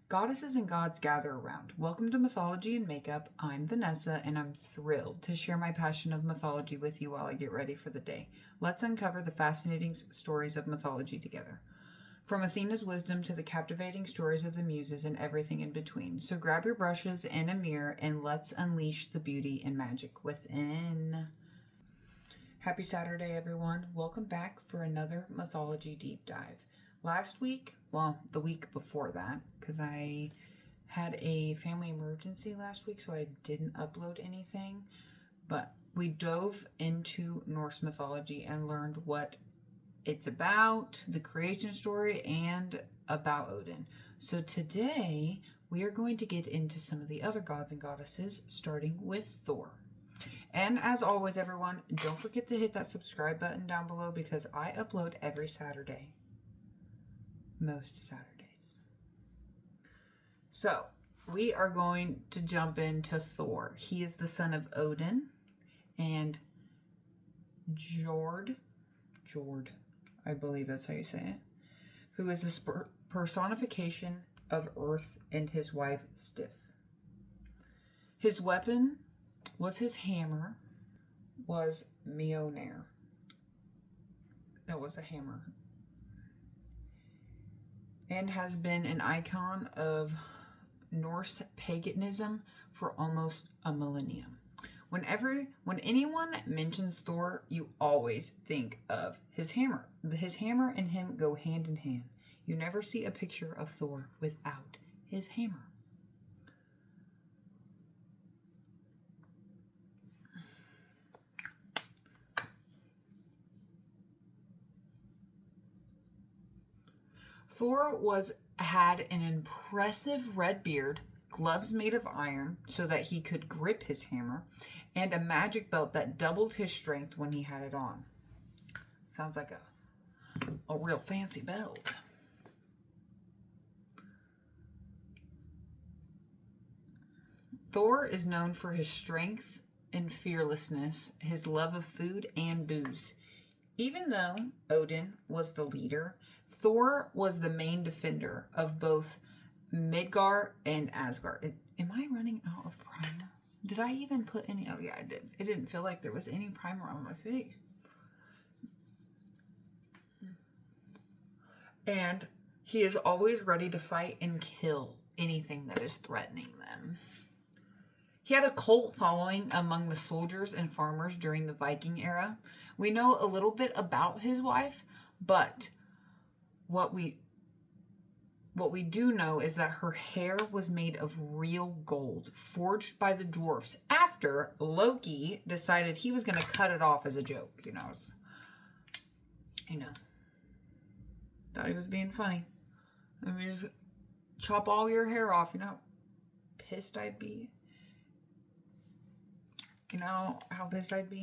Goddesses and gods gather around. Welcome to Mythology and Makeup. I'm Vanessa, and I'm thrilled to share my passion of mythology with you while I get ready for the day. Let's uncover the fascinating stories of mythology together. From Athena's wisdom to the captivating stories of the muses and everything in between. So grab your brushes and a mirror and let's unleash the beauty and magic within. Happy Saturday, everyone. Welcome back for another mythology deep dive. Last week, well, the week before that, because I had a family emergency last week, so I didn't upload anything, but we dove into Norse mythology and learned what it's about, the creation story, and about Odin. So today, we are going to get into some of the other gods and goddesses, starting with Thor. And as always, everyone, don't forget to hit that subscribe button down below because I upload every Saturday. Most Saturdays. So, we are going to jump into Thor. He is the son of Odin and Jord, I believe that's how you say it, who is the personification of Earth, and his wife Sif. His weapon was his hammer, was Mjolnir. That was a hammer. And has been an icon of Norse paganism for almost a millennium. When anyone mentions Thor, you always think of his hammer. His hammer and him go hand in hand. You never see a picture of Thor without his hammer. Thor had an impressive red beard, gloves made of iron so that he could grip his hammer, and a magic belt that doubled his strength when he had it on. Sounds like a real fancy belt. Thor is known for his strength and fearlessness, his love of food and booze. Even though Odin was the leader, Thor was the main defender of both Midgard and Asgard. Am I running out of primer? Did I even put any? Oh yeah, I did. It didn't feel like there was any primer on my face. And he is always ready to fight and kill anything that is threatening them. He had a cult following among the soldiers and farmers during the Viking era. We know a little bit about his wife, but what we do know is that her hair was made of real gold, forged by the dwarfs after Loki decided he was going to cut it off as a joke, Thought he was being funny. Let me just chop all your hair off, pissed I'd be. You know how pissed I'd be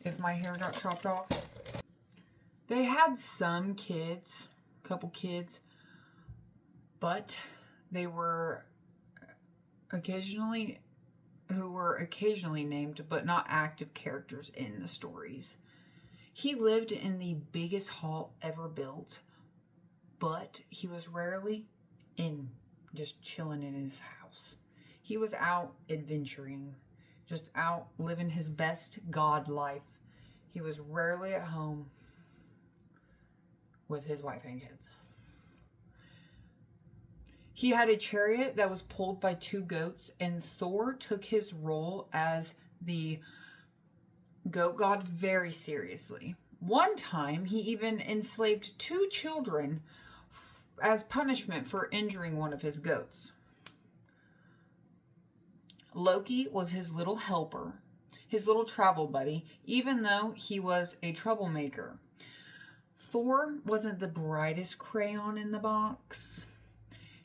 if my hair got chopped off? They had some kids, a couple kids, but they were occasionally named, but not active characters in the stories. He lived in the biggest hall ever built, but he was rarely just chilling in his house. He was out adventuring, just out living his best god life. He was rarely at home with his wife and kids. He had a chariot that was pulled by 2 goats, and Thor took his role as the goat god very seriously. One time, he even enslaved 2 children as punishment for injuring one of his goats. Loki was his little helper, his little travel buddy, even though he was a troublemaker. Thor wasn't the brightest crayon in the box.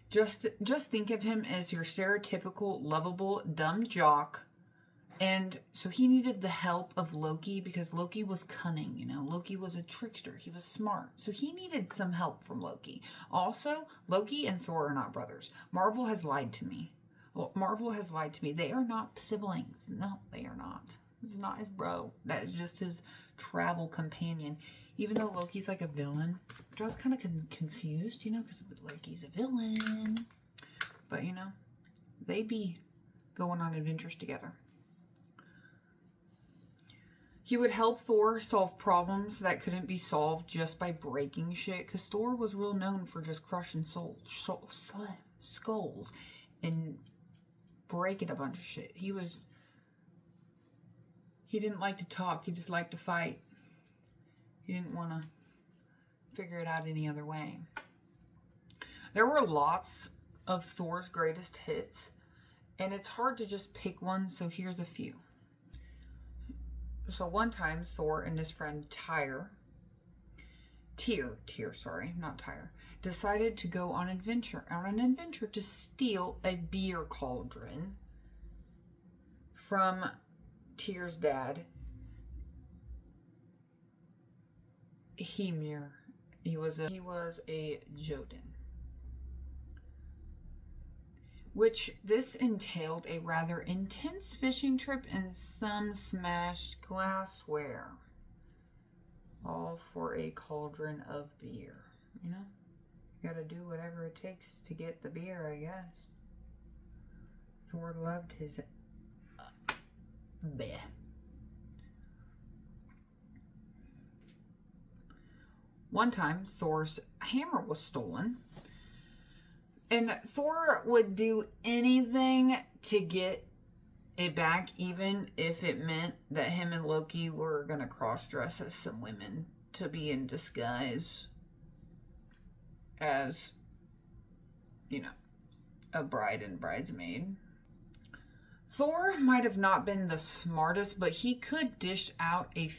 Just think of him as your stereotypical, lovable, dumb jock. And so he needed the help of Loki because Loki was cunning, Loki was a trickster. He was smart. So he needed some help from Loki. Also, Loki and Thor are not brothers. Marvel has lied to me. They are not siblings. No, they are not. This is not his bro. That is just his travel companion. Even though Loki's like a villain, which I was kind of confused, because Loki's a villain. But, you know, they be going on adventures together. He would help Thor solve problems that couldn't be solved just by breaking shit, because Thor was real known for just crushing skulls and breaking a bunch of shit. He didn't like to talk, he just liked to fight. He didn't want to figure it out any other way. There were lots of Thor's greatest hits, and it's hard to just pick one, so here's a few. So one time, Thor and his friend Tyr, decided to go on an adventure to steal a beer cauldron from Tyr's dad, Hymir. He was a Jotun. Which this entailed a rather intense fishing trip and some smashed glassware. All for a cauldron of beer. You know? You gotta do whatever it takes to get the beer, I guess. Thor loved his beer. One time, Thor's hammer was stolen. And Thor would do anything to get it back, even if it meant that him and Loki were going to cross-dress as some women to be in disguise as, you know, a bride and bridesmaid. Thor might have not been the smartest, but he could dish out a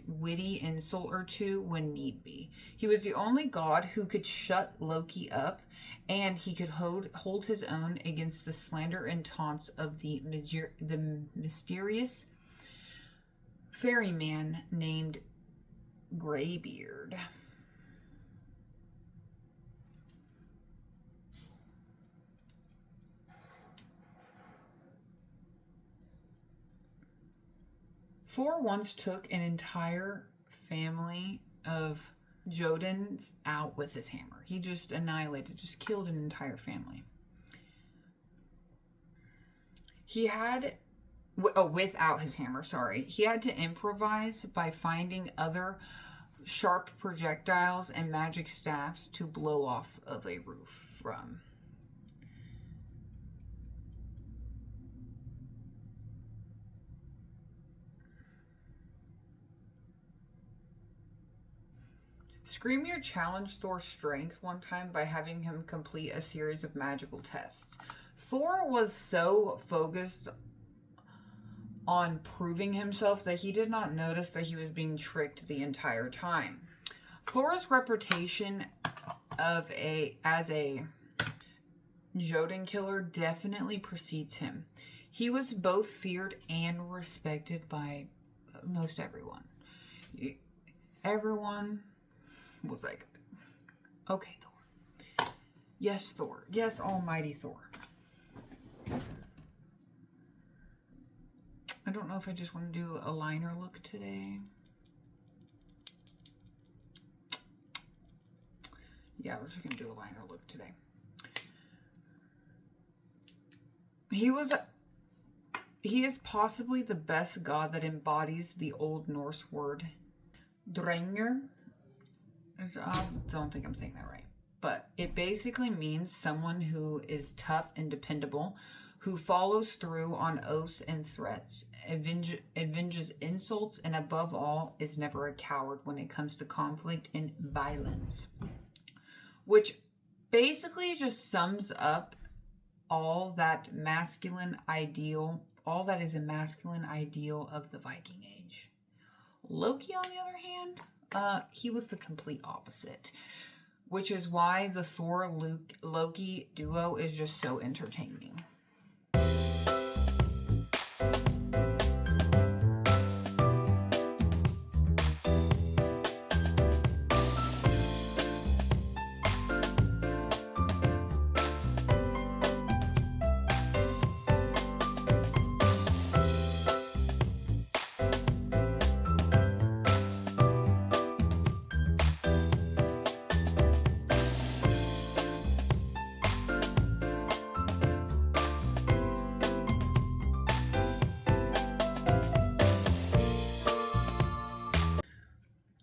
witty insult or two when need be. He was the only god who could shut Loki up, and he could hold his own against the slander and taunts of the mysterious ferryman named Greybeard. Thor once took an entire family of Jotuns out with his hammer. He just killed an entire family. He had, without his hammer, he had to improvise by finding other sharp projectiles and magic staffs to blow off of a roof from. Screamier challenged Thor's strength one time by having him complete a series of magical tests. Thor was so focused on proving himself that he did not notice that he was being tricked the entire time. Thor's reputation as a Jotun killer definitely precedes him. He was both feared and respected by most everyone. Everyone was like, okay, Thor. Yes, Thor. Yes, almighty Thor. I don't know if I just want to do a liner look today. Yeah, we're just going to do a liner look today. He is possibly the best god that embodies the Old Norse word Drengr. I don't think I'm saying that right. But it basically means someone who is tough and dependable, who follows through on oaths and threats, avenges insults, and above all, is never a coward when it comes to conflict and violence. Which basically just sums up all that masculine ideal, all that is a masculine ideal of the Viking Age. Loki, on the other hand, he was the complete opposite, which is why the Thor-Loki duo is just so entertaining.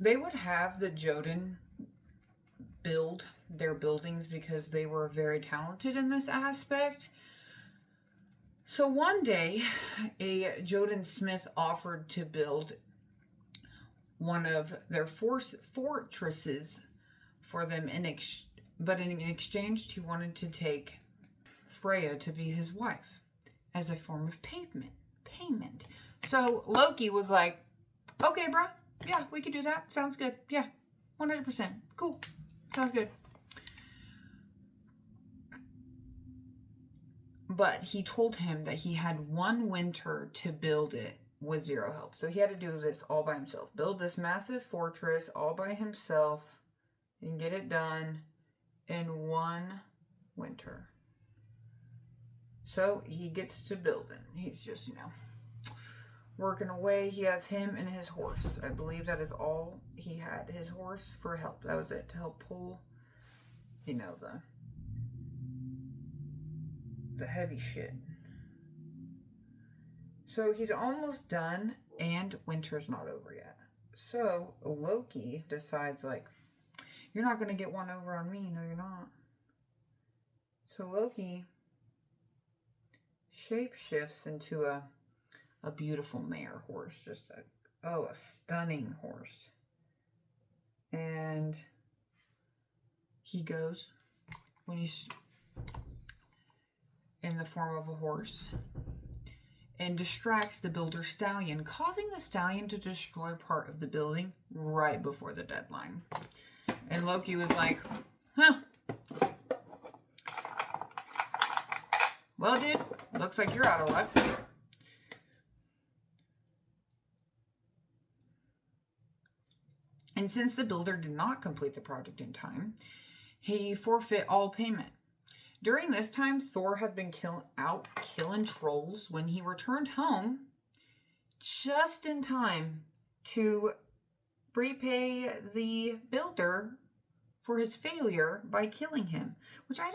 they would have the Jotun build their buildings because they were very talented in this aspect. So one day, a Jotun smith offered to build one of their fortresses for them, but in exchange, he wanted to take Freya to be his wife as a form of payment. So Loki was like, okay, bro. Yeah, we can do that. Sounds good. Yeah, 100%. Cool. Sounds good. But he told him that he had one winter to build it with zero help. So he had to do this all by himself. Build this massive fortress all by himself and get it done in one winter. So he gets to building. He's just, working away. He has him and his horse. I believe that is all he had. His horse for help. That was it. To help pull, the heavy shit. So he's almost done, and winter's not over yet. So Loki decides, like, you're not going to get one over on me. No, you're not. So Loki shapeshifts into a beautiful mare horse. Just a stunning horse. And he goes, when he's in the form of a horse, and distracts the builder stallion, causing the stallion to destroy part of the building right before the deadline. And Loki was like, huh. Well, dude, looks like you're out of luck. And since the builder did not complete the project in time, he forfeit all payment. During this time, Thor had been killing trolls when he returned home just in time to repay the builder for his failure by killing him, which I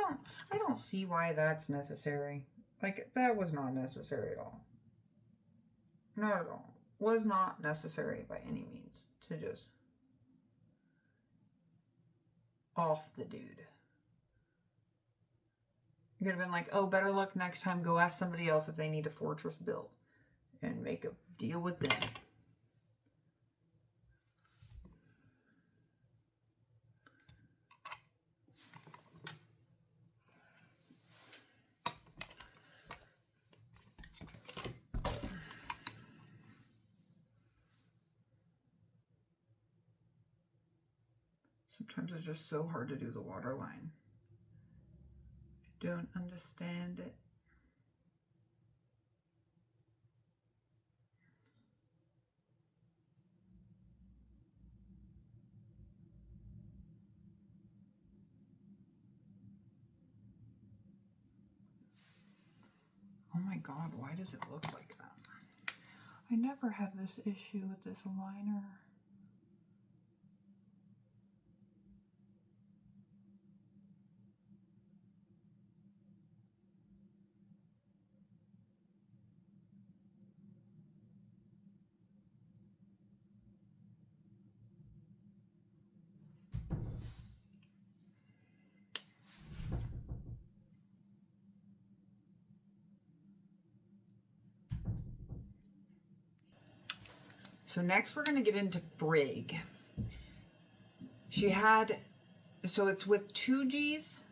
don't see why that's necessary. Like, that was not necessary at all. Not at all. Was not necessary by any means to just off the dude. You could have been like, oh, better luck next time. Go ask somebody else if they need a fortress built and make a deal with them. Sometimes it's just so hard to do the waterline. Don't understand it. Oh my god, why does it look like that? I never have this issue with this liner. So next we're going to get into Frigg. So it's with 2 G's,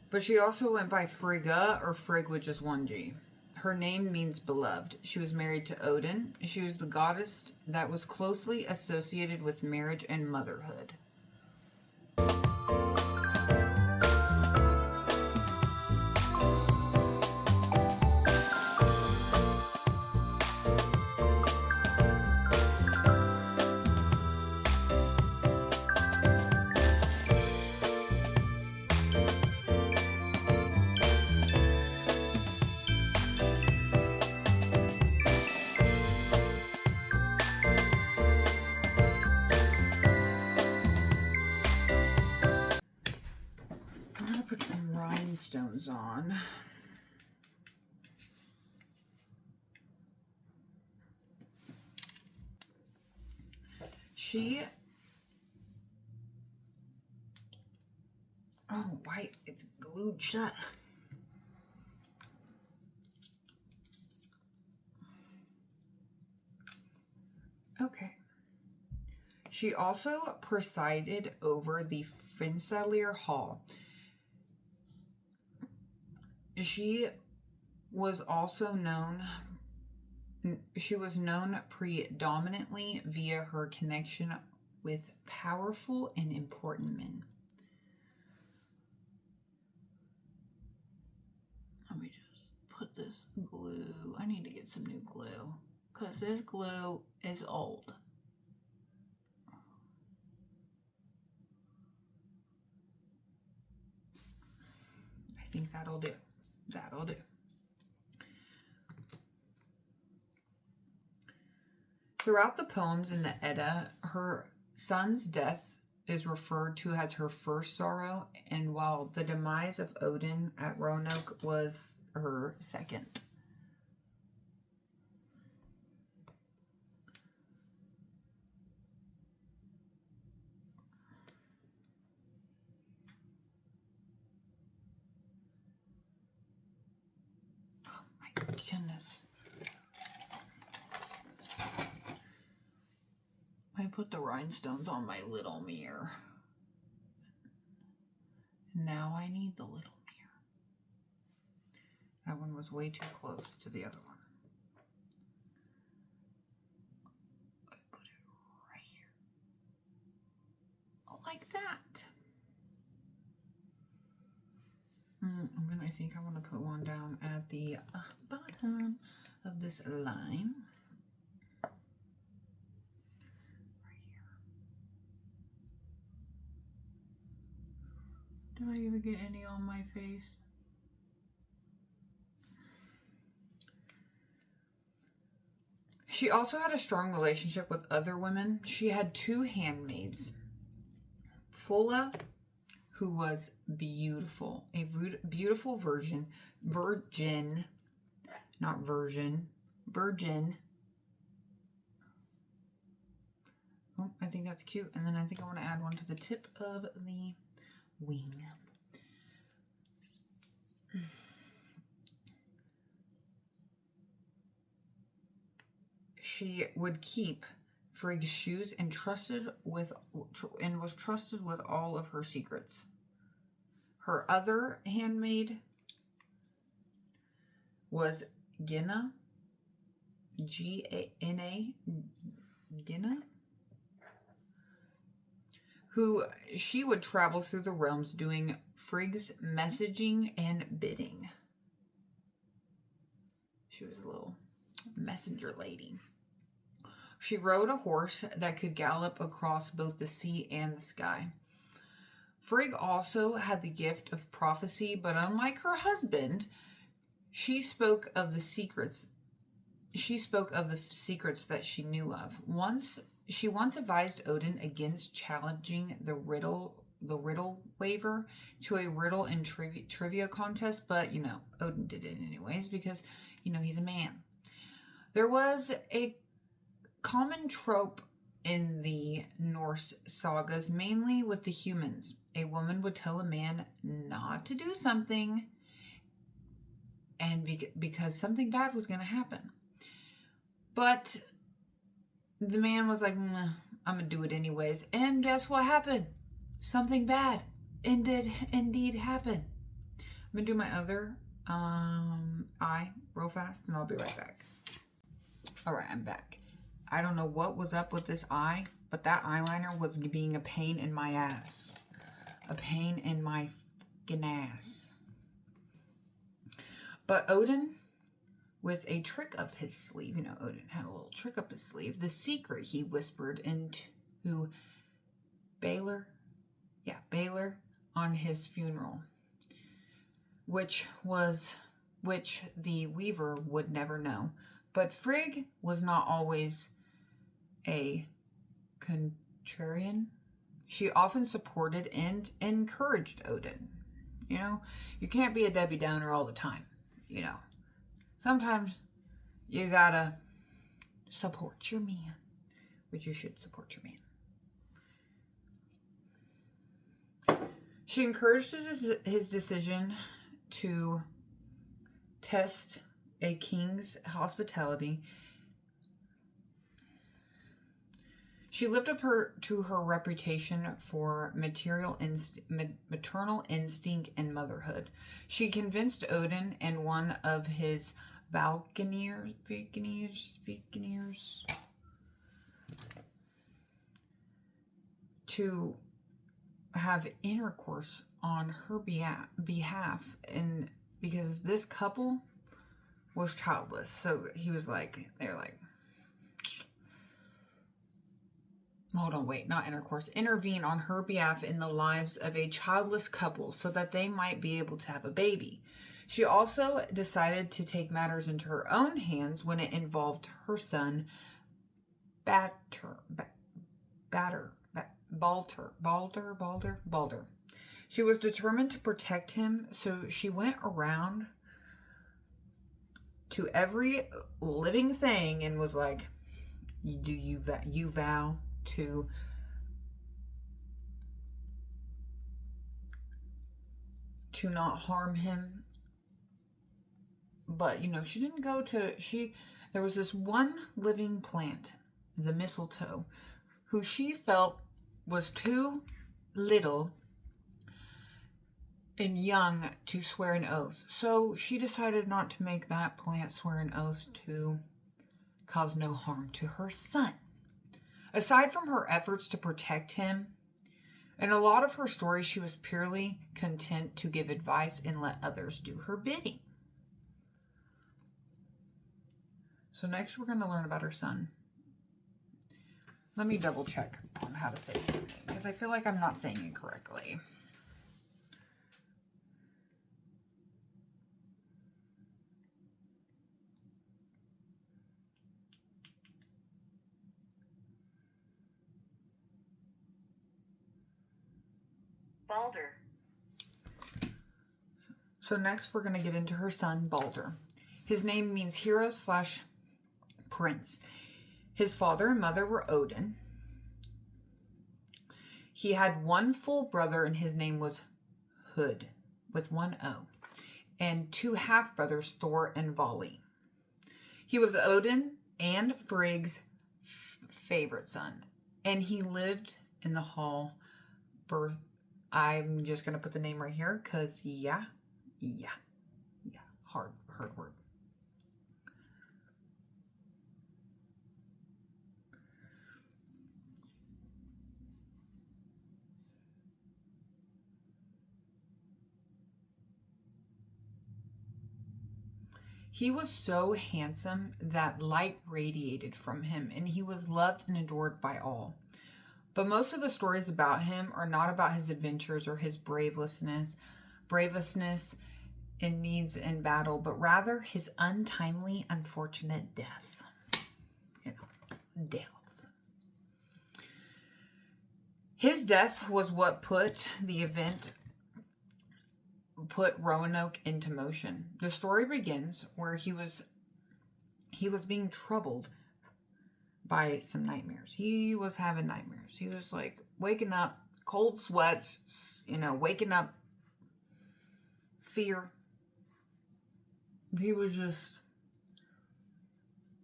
but she also went by Frigga, or Frigg with just 1 G. Her name means beloved. She was married to Odin. She was the goddess that was closely associated with marriage and motherhood. Rhinestones on. Oh, why? It's glued shut. Okay. She also presided over the Frensselier Hall. She was known predominantly via her connection with powerful and important men. Let me just put this glue. I need to get some new glue because this glue is old. I think that'll do. That'll do. Throughout the poems in the Edda, her son's death is referred to as her first sorrow, and while the demise of Odin at Roanoke was her second. Oh my goodness. I put the rhinestones on my little mirror. Now I need the little mirror. That one was way too close to the other one. I put it right here. Like that. I think I want to put one down at the bottom of this line. Did I even get any on my face? She also had a strong relationship with other women. She had 2 handmaids. Fulla, who was beautiful, a beautiful virgin. Oh, I think that's cute. And then I think I want to add one to the tip of the wing. She would keep Frigg's shoes and was trusted with all of her secrets. Her other handmaid was Gina, G-A-N-A, Gina, who she would travel through the realms doing Frigg's messaging and bidding. She was a little messenger lady. She rode a horse that could gallop across both the sea and the sky. Frigg also had the gift of prophecy, but unlike her husband, she spoke of the secrets that she knew of. She once advised Odin against challenging the riddle waver to a riddle and trivia contest, but Odin did it anyways because he's a man. There was a common trope in the Norse sagas, mainly with the humans. A woman would tell a man not to do something, and because something bad was going to happen. But the man was like, I'm going to do it anyways. And guess what happened? Something bad indeed happened. I'm going to do my other eye real fast, and I'll be right back. All right, I'm back. I don't know what was up with this eye, but that eyeliner was being a pain in my ass. A pain in my fucking ass. But Odin, with a trick up his sleeve, Odin had a little trick up his sleeve. The secret he whispered into Balor on his funeral, which the weaver would never know. But Frigg was not always a contrarian. She often supported and encouraged Odin. You can't be a Debbie Downer all the time. Sometimes you gotta support your man, which you should support your man. She encouraged his decision to test a king's hospitality. She lived up to her reputation for maternal instinct and motherhood. She convinced Odin and one of his Valkyniers to have intercourse on her behalf, and because this couple was childless, so they're like, hold on, wait, not intercourse, intervene on her behalf in the lives of a childless couple so that they might be able to have a baby. She also decided to take matters into her own hands when it involved her son, Balder. She was determined to protect him, so she went around to every living thing and was like, do you vow to not harm him? But she didn't go to there was this one living plant, the mistletoe, who she felt was too little and young to swear an oath. So she decided not to make that plant swear an oath to cause no harm to her son. Aside from her efforts to protect him, in a lot of her stories, she was purely content to give advice and let others do her bidding. So next we're going to learn about her son. Let me double check on how to say his name, because I feel like I'm not saying it correctly. Balder. So next we're going to get into her son, Balder. His name means hero / prince. His father and mother were Odin. He had one full brother, and his name was Hood, with one O, and two half-brothers, Thor and Vali. He was Odin and Frigg's favorite son, and he lived in the hall birth. I'm just going to put the name right here because, yeah, hard word. He was so handsome that light radiated from him, and he was loved and adored by all. But most of the stories about him are not about his adventures or his braveness in needs and battle, but rather his untimely, unfortunate death. Death. His death was what put Roanoke into motion. The story begins where he was being troubled by some nightmares. He was having nightmares. He was like waking up, cold sweats, waking up, fear. He was just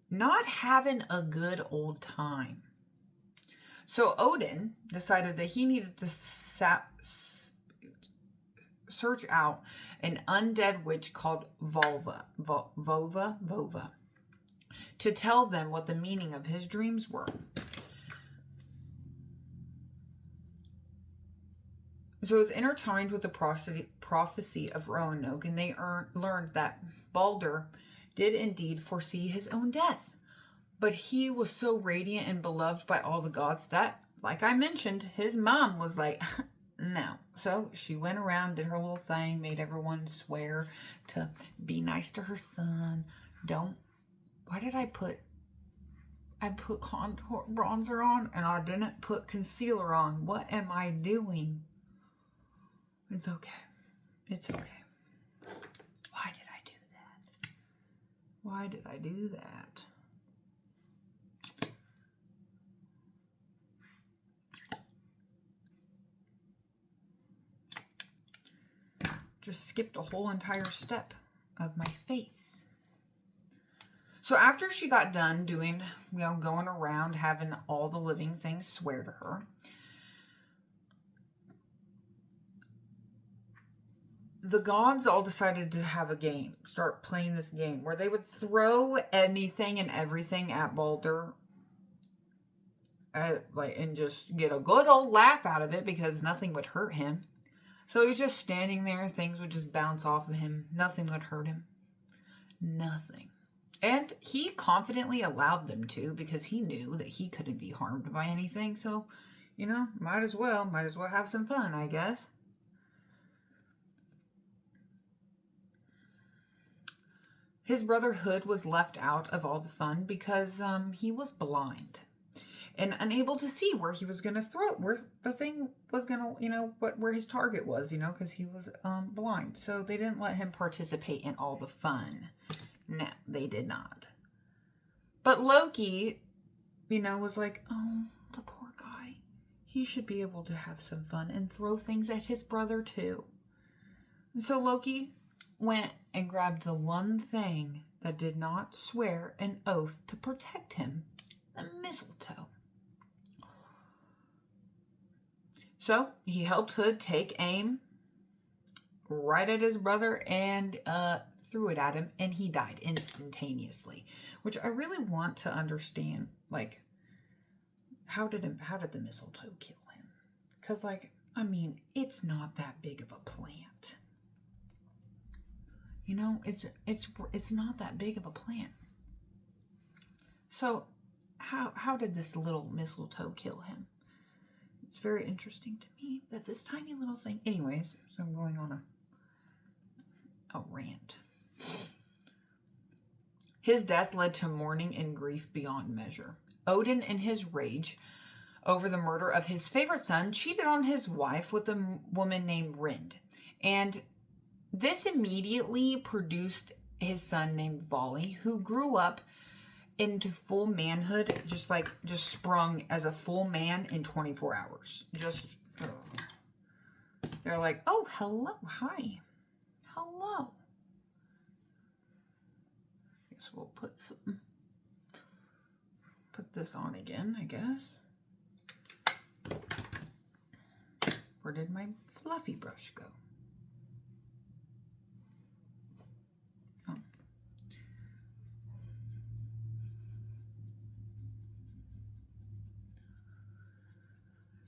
not having a good old time. So Odin decided that he needed to search out an undead witch called Vova, to tell them what the meaning of his dreams were. So it was intertwined with the prophecy of Roanoke, and they learned that Balder did indeed foresee his own death. But he was so radiant and beloved by all the gods that, like I mentioned, his mom was like, no. So she went around, did her little thing, made everyone swear to be nice to her son. Why did I put contour bronzer on and I didn't put concealer on? What am I doing? It's okay. It's okay. Why did I do that? Why did I do that? just skipped a whole entire step of my face. So after she got done doing, going around having all the living things swear to her, the gods all decided to have a game, start playing this game where they would throw anything and everything at Balder, and just get a good old laugh out of it because nothing would hurt him. So he's just standing there, things would just bounce off of him, nothing would hurt him, nothing. And he confidently allowed them to because he knew that he couldn't be harmed by anything. So, might as well have some fun, I guess. His brother Hood was left out of all the fun because he was blind and unable to see where he was going to throw it, where the thing was going to, where his target was, because he was blind. So they didn't let him participate in all the fun. No, they did not. But Loki, was like, oh, the poor guy. He should be able to have some fun and throw things at his brother too. And so Loki went and grabbed the one thing that did not swear an oath to protect him, the mistletoe. So he helped Hood take aim right at his brother and threw it at him, and he died instantaneously, which I really want to understand, like, how did the mistletoe kill him? Because, it's not that big of a plant. It's not that big of a plant. So how did this little mistletoe kill him? It's very interesting to me that this tiny little thing. Anyways, so I'm going on a rant. His death led to mourning and grief beyond measure. Odin, in his rage over the murder of his favorite son, cheated on his wife with a woman named Rind. And this immediately produced his son named Vali, who grew up into full manhood, just sprung as a full man in 24 hours. They're like, oh, hello, hi, hello. Guess we'll put this on again, I guess. Where did my fluffy brush go? Oh.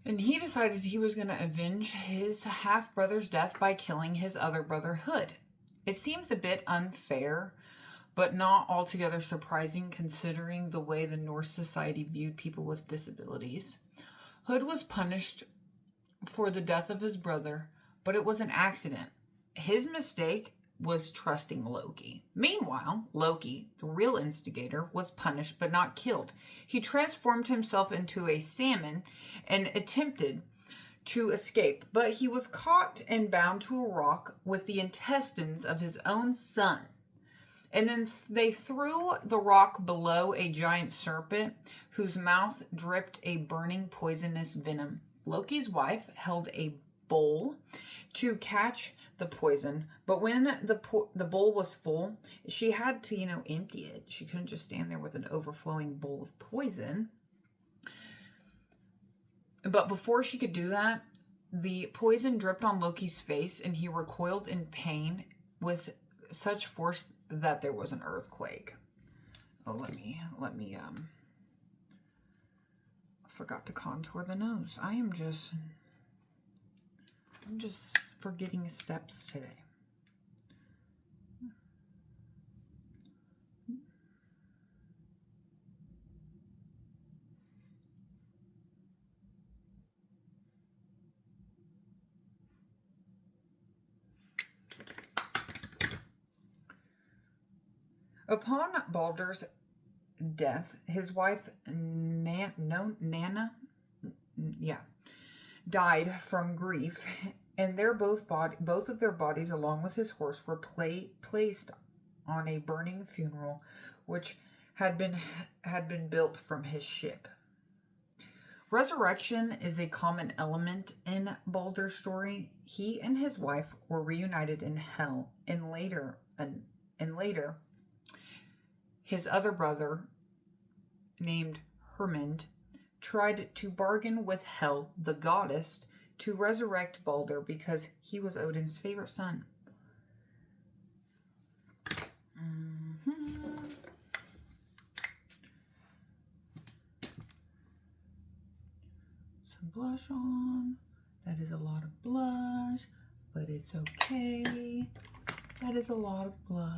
And he decided he was going to avenge his half-brother's death by killing his other brother, Hood. It seems a bit unfair, but not altogether surprising considering the way the Norse society viewed people with disabilities. Hood was punished for the death of his brother, but it was an accident. His mistake was trusting Loki. Meanwhile, Loki, the real instigator, was punished but not killed. He transformed himself into a salmon and attempted to escape, but he was caught and bound to a rock with the intestines of his own son. And then they threw the rock below a giant serpent whose mouth dripped a burning poisonous venom. Loki's wife held a bowl to catch the poison, but when the bowl was full, she had to, empty it. She couldn't just stand there with an overflowing bowl of poison. But before she could do that, the poison dripped on Loki's face and he recoiled in pain with such force that there was an earthquake. Oh, let me I forgot to contour the nose. I'm just forgetting steps today. Upon Balder's death, his wife Nanna died from grief, and both of their bodies, along with his horse, were placed on a burning funeral, which had been built from his ship. Resurrection is a common element in Balder's story. he and his wife were reunited in hell, and later his other brother named Hermund tried to bargain with Hel, the goddess, to resurrect Balder because he was Odin's favorite son. Some blush on. That is a lot of blush, but it's okay. That is a lot of blush.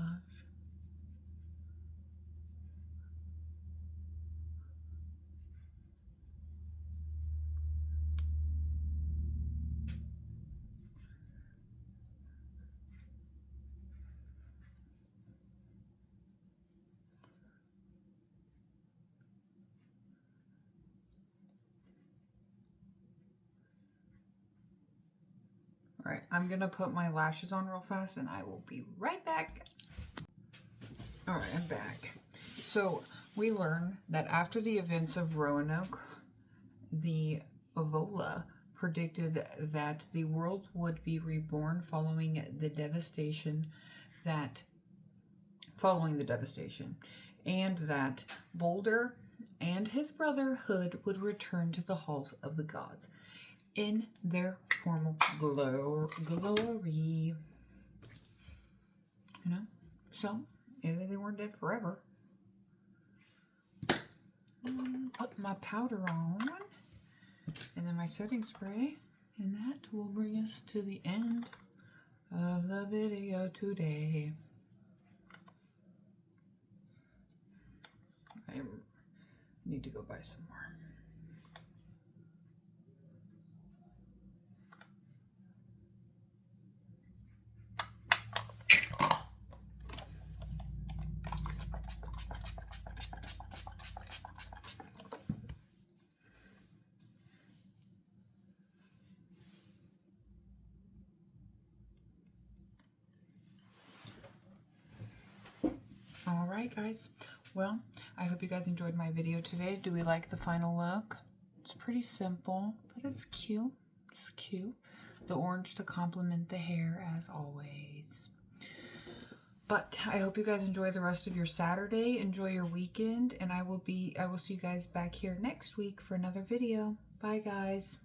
All right, I'm gonna put my lashes on real fast and I will be right back. All right, I'm back. So we learn that after the events of Roanoke, the Vola predicted that the world would be reborn following the devastation, and that Balder and his brother Hood would return to the halls of the gods in their formal glory. You know? So, they weren't dead forever. Put my powder on. And then my setting spray. And that will bring us to the end of the video today. I need to go buy some more. Alright guys, well, I hope you guys enjoyed my video today. Do we like the final look? It's pretty simple, but it's cute. It's cute. The orange to complement the hair as always. But I hope you guys enjoy the rest of your Saturday. Enjoy your weekend, and I will see you guys back here next week for another video. Bye guys.